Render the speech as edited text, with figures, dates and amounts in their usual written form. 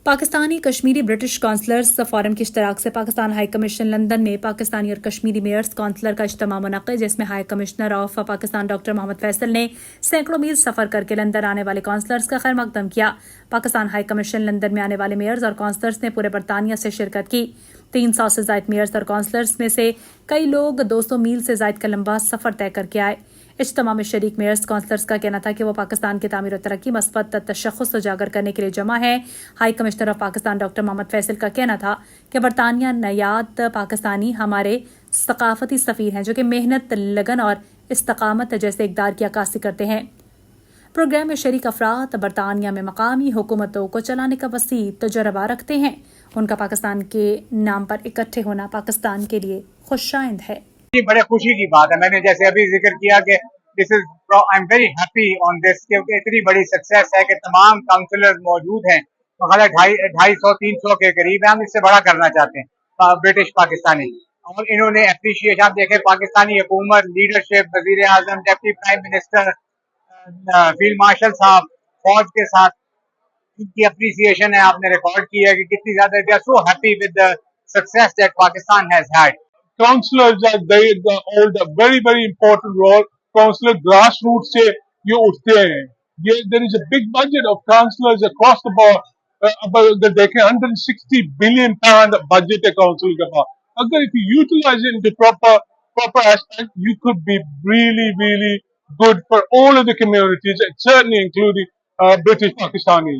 Pakistani Kashmiri British councillors forum کے اشتراک سے پاکستان ہائی کمیشن لندن میں پاکستانی اور کشمیری میئرز کونسلر کا اجتماع منعقد، جس میں high commissioner of Pakistan doctor Muhammad Faisal نے سینکڑوں میل سفر کر کے لندن آنے والے کونسلرز کا خیر مقدم کیا۔ پاکستان ہائی کمیشن لندن میں آنے والے میئرز اور کونسلرز نے پورے برطانیہ سے شرکت کی۔ 300 سے زائد میئرز اور کونسلرز میں سے کئی لوگ 200 میل سے زائد کا لمبا سفر طے کر کے آئے۔ اجتماع میں شریک میئرز کونسلرز کا کہنا تھا کہ وہ پاکستان کی تعمیر و ترقی مثبت تشخص اجاگر کرنے کے لیے جمع ہے۔ High commissioner of Pakistan doctor Muhammad Faisal کا کہنا تھا کہ برطانیہ نیاد پاکستانی ہمارے ثقافتی سفیر ہیں جو کہ محنت، لگن اور استقامت جیسے اقدار کی عکاسی کرتے ہیں۔ پروگرام میں شریک افراد برطانیہ میں مقامی حکومتوں کو چلانے کا وسیع تجربہ رکھتے ہیں۔ ان کا پاکستان کے نام پر اکٹھے ہونا پاکستان کے لیے خوش آئند ہے۔ بڑے خوشی کی بات ہے، میں نے جیسے ابھی ذکر کیا کہ I am very happy on this, کیونکہ اتنی بڑی سکسیس ہے کہ تمام کاؤنسلر موجود ہیں، مطلب 250-300 کے قریب ہیں۔ ہم اس سے بڑا کرنا چاہتے ہیں برٹش پاکستانی، اور انہوں نے اپریشیٹ، آپ دیکھیں پاکستانی حکومت، لیڈرشپ، وزیر اعظم، deputy prime minister, field marshal صاحب، فوج کے ساتھ ان کی اپریسیشن ہے، آپ نے ریکارڈ کی ہے کہ کتنی زیادہ they are so happy with the success that Pakistan has had. Councillors hold a very very important role. Councillor grassroots سے یہ اٹھتے ہیں. There is a big budget of councillors across the board. اگر دیکھیں 160 billion pound budget ہے council کے پاس. اگر if you utilize it into proper aspect, you could be really good for all of the communities, certainly including British Pakistanis.